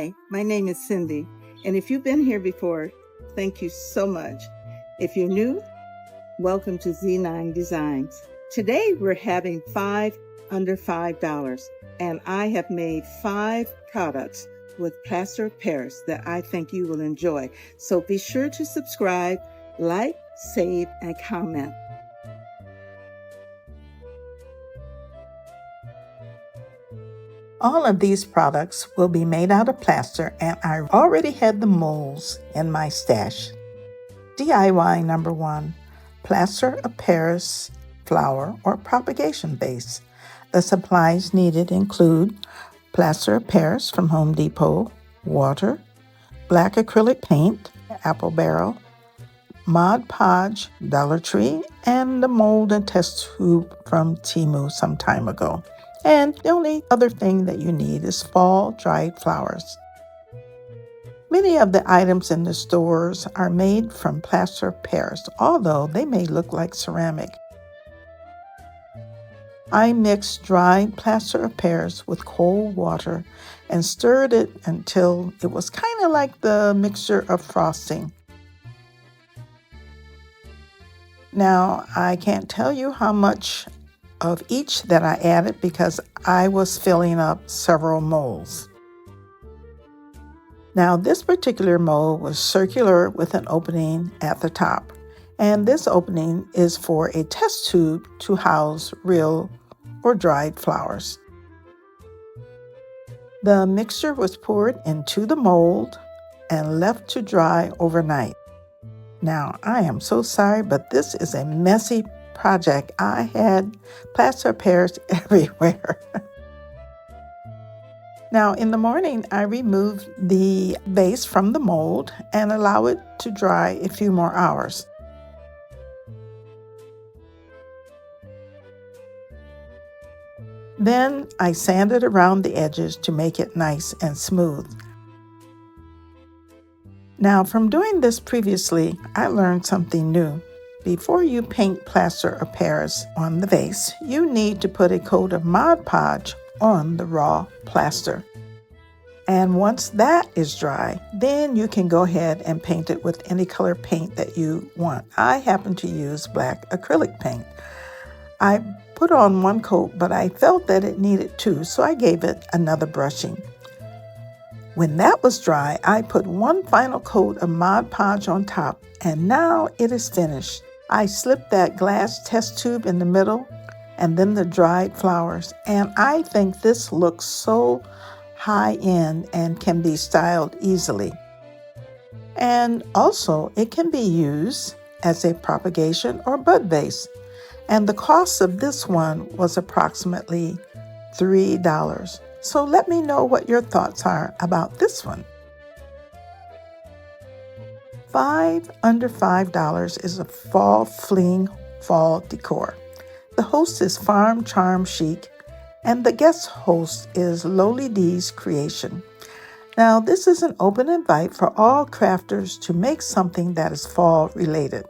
Hi, my name is Cindy, and if you've been here before, thank you so much. If you're new, welcome to Z9 Designs. Today we're having 5 under $5, and I have made 5 products with plaster of Paris that I think you will enjoy. So be sure to subscribe, like, save, and comment. All of these products will be made out of plaster, and I already had the molds in my stash. DIY number 1, plaster of Paris flower or propagation base. The supplies needed include plaster of Paris from Home Depot, water, black acrylic paint, apple barrel, Mod Podge, Dollar Tree, and the mold and test tube from Temu some time ago. And the only other thing that you need is fall dried flowers. Many of the items in the stores are made from plaster of Paris, although they may look like ceramic. I mixed dried plaster of Paris with cold water and stirred it until it was kind of like the mixture of frosting. Now, I can't tell you how much of each that I added because I was filling up several molds. Now, this particular mold was circular with an opening at the top, and this opening is for a test tube to house real or dried flowers. The mixture was poured into the mold and left to dry overnight. Now, I am so sorry, but this is a messy project. I had plaster of Paris everywhere. Now, in the morning, I removed the base from the mold and allow it to dry a few more hours. Then I sanded around the edges to make it nice and smooth. Now, from doing this previously, I learned something new. Before you paint plaster of Paris on the vase, you need to put a coat of Mod Podge on the raw plaster. And once that is dry, then you can go ahead and paint it with any color paint that you want. I happen to use black acrylic paint. I put on 1 coat, but I felt that it needed 2, so I gave it another brushing. When that was dry, I put 1 final coat of Mod Podge on top, and now it is finished. I slipped that glass test tube in the middle and then the dried flowers, and I think this looks so high-end and can be styled easily. And also, it can be used as a propagation or bud vase, and the cost of this one was approximately $3. So let me know what your thoughts are about this one. 5 under $5 is a fall fling fall decor. The host is Farm Charm Chic, and the guest host is Lowly D's Creation. Now, this is an open invite for all crafters to make something that is fall related.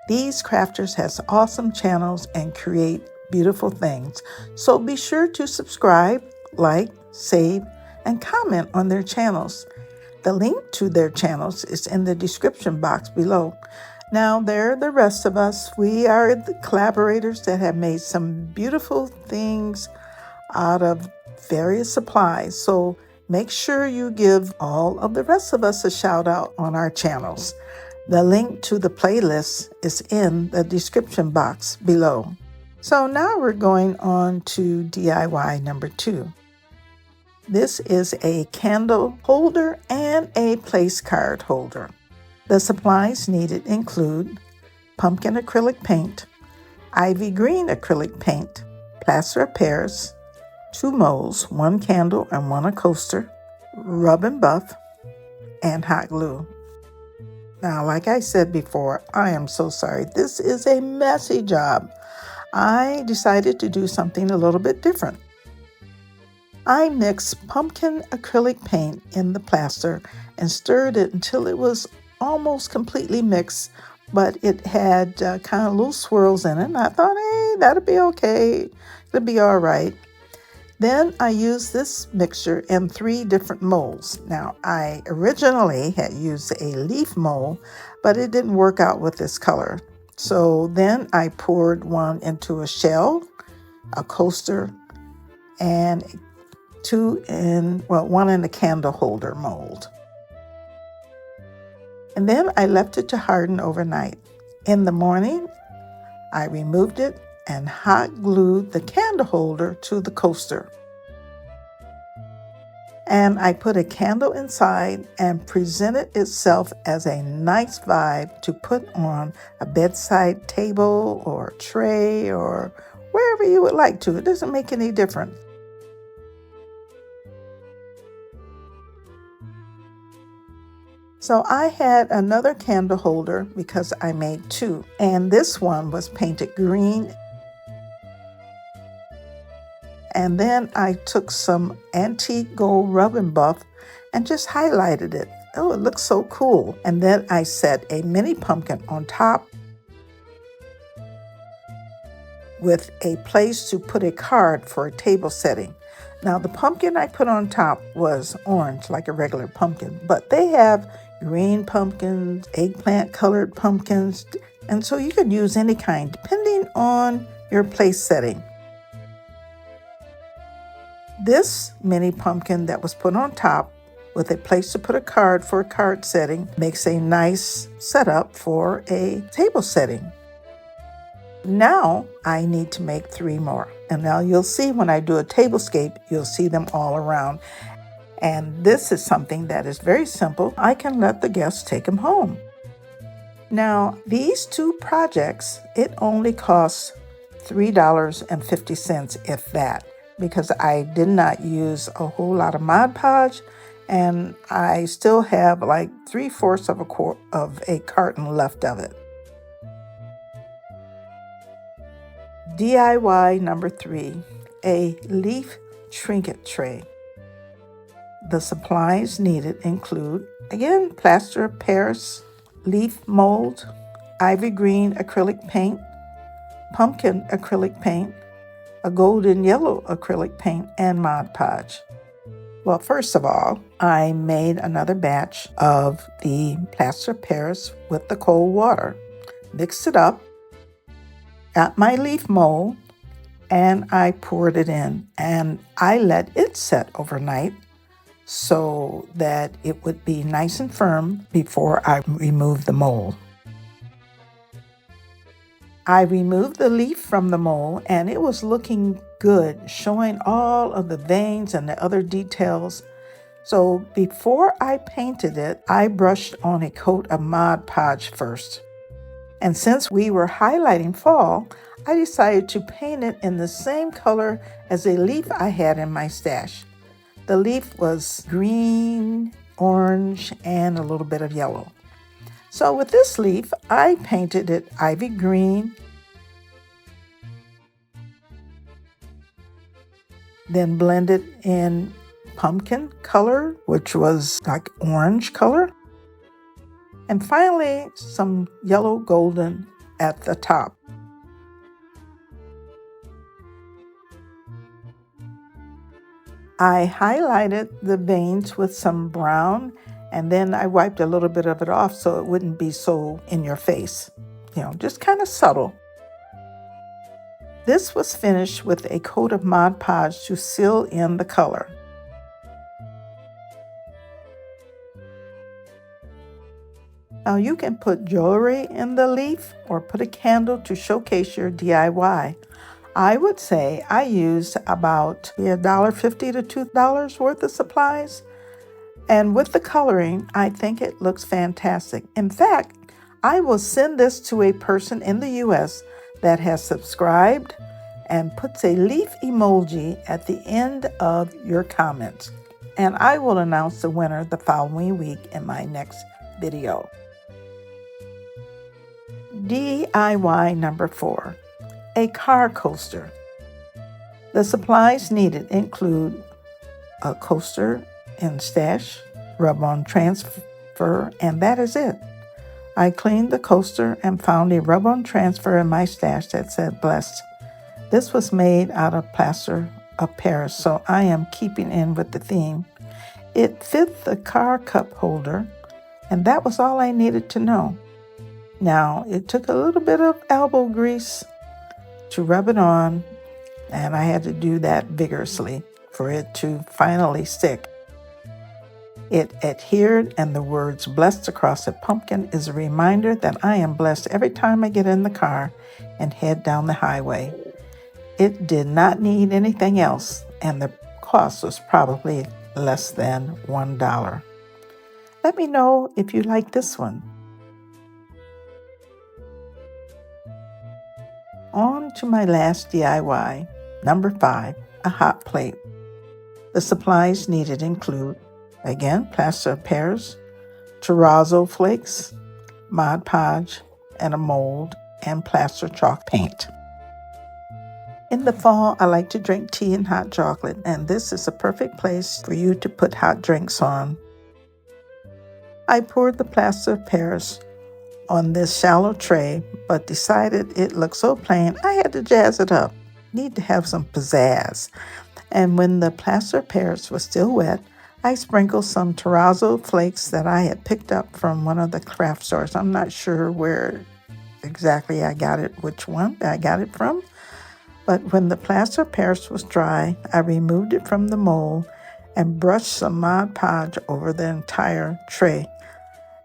These crafters has awesome channels and create beautiful things, so be sure to subscribe, like, save, and comment on their channels. The link to their channels is in the description box below. Now, there are the rest of us. We are the collaborators that have made some beautiful things out of various supplies, so make sure you give all of the rest of us a shout out on our channels. The link to the playlist is in the description box below. So now we're going on to DIY number 2. This is a candle holder and a place card holder. The supplies needed include pumpkin acrylic paint, ivy green acrylic paint, plaster of Paris, 2 molds, 1 candle and 1 a coaster, rub and buff, and hot glue. Now, like I said before, I am so sorry. This is a messy job. I decided to do something a little bit different. I mixed pumpkin acrylic paint in the plaster and stirred it until it was almost completely mixed, but it had kind of little swirls in it. And I thought, hey, that'll be okay. It'll be all right. Then I used this mixture in 3 different molds. Now, I originally had used a leaf mold, but it didn't work out with this color. So then I poured one into a shell, a coaster, and one in the candle holder mold. And then I left it to harden overnight. In the morning, I removed it and hot glued the candle holder to the coaster. And I put a candle inside and presented itself as a nice vibe to put on a bedside table or tray or wherever you would like to. It doesn't make any difference. So I had another candle holder because I made 2, and this one was painted green. And then I took some antique gold rubbing buff and just highlighted it. Oh, it looks so cool. And then I set a mini pumpkin on top with a place to put a card for a table setting. Now, the pumpkin I put on top was orange, like a regular pumpkin, but they have green pumpkins, eggplant colored pumpkins, and so you could use any kind depending on your place setting. This mini pumpkin that was put on top with a place to put a card for a card setting makes a nice setup for a table setting. Now I need to make 3 more. And now you'll see when I do a tablescape, you'll see them all around. And this is something that is very simple. I can let the guests take them home. Now, these 2 projects, it only costs $3.50, if that, because I did not use a whole lot of Mod Podge, and I still have like 3/4 of a carton left of it. DIY number 3, a leaf trinket tray. The supplies needed include, again, plaster of Paris, leaf mold, ivy green acrylic paint, pumpkin acrylic paint, a golden yellow acrylic paint, and Mod Podge. Well, first of all, I made another batch of the plaster of Paris with the cold water, mixed it up, got my leaf mold, and I poured it in, and I let it set overnight so that it would be nice and firm before I removed the mold. I removed the leaf from the mold, and it was looking good, showing all of the veins and the other details. So before I painted it, I brushed on a coat of Mod Podge first. And since we were highlighting fall, I decided to paint it in the same color as a leaf I had in my stash. The leaf was green, orange, and a little bit of yellow. So with this leaf, I painted it ivy green, then blended in pumpkin color, which was like orange color, and finally some yellow golden at the top. I highlighted the veins with some brown, and then I wiped a little bit of it off so it wouldn't be so in your face. Just kind of subtle. This was finished with a coat of Mod Podge to seal in the color. Now you can put jewelry in the leaf or put a candle to showcase your DIY. I would say I used about $1.50 to $2 worth of supplies. And with the coloring, I think it looks fantastic. In fact, I will send this to a person in the U.S. that has subscribed and puts a leaf emoji at the end of your comments. And I will announce the winner the following week in my next video. DIY number 4, a car coaster. The supplies needed include a coaster and stash, rub-on transfer, and that is it. I cleaned the coaster and found a rub-on transfer in my stash that said blessed. This was made out of plaster apparis, so I am keeping in with the theme. It fit the car cup holder, and that was all I needed to know. Now, it took a little bit of elbow grease to rub it on, and I had to do that vigorously for it to finally stick. It adhered, and the words "blessed across a pumpkin" is a reminder that I am blessed every time I get in the car and head down the highway. It did not need anything else, and the cost was probably less than $1. Let me know if you like this one. On to my last DIY, number 5, a hot plate. The supplies needed include, again, plaster apparis, terrazzo flakes, Mod Podge, and a mold, and plaster chalk paint. In the fall, I like to drink tea and hot chocolate, and this is a perfect place for you to put hot drinks on. I poured the plaster apparis on this shallow tray, but decided it looked so plain I had to jazz it up. Need to have some pizzazz. And when the plaster apparis was still wet, I sprinkled some terrazzo flakes that I had picked up from one of the craft stores. I'm not sure where exactly which one I got it from. But when the plaster apparis was dry, I removed it from the mold and brushed some Mod Podge over the entire tray.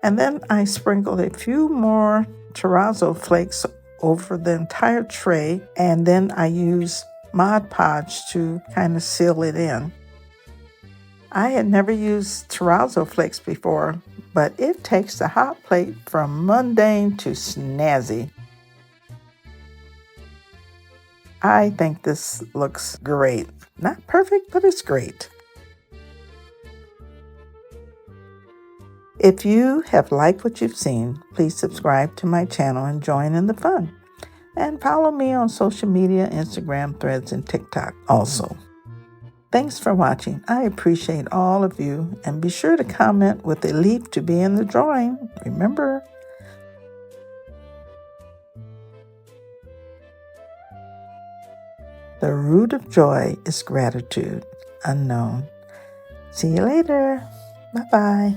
And then I sprinkled a few more terrazzo flakes over the entire tray, and then I used Mod Podge to kind of seal it in. I had never used terrazzo flakes before, but it takes the hot plate from mundane to snazzy. I think this looks great. Not perfect, but it's great. If you have liked what you've seen, please subscribe to my channel and join in the fun. And follow me on social media, Instagram, Threads, and TikTok also. Thanks for watching. I appreciate all of you, and be sure to comment with a leaf to be in the drawing. Remember, the root of joy is gratitude, unknown. See you later. Bye-bye.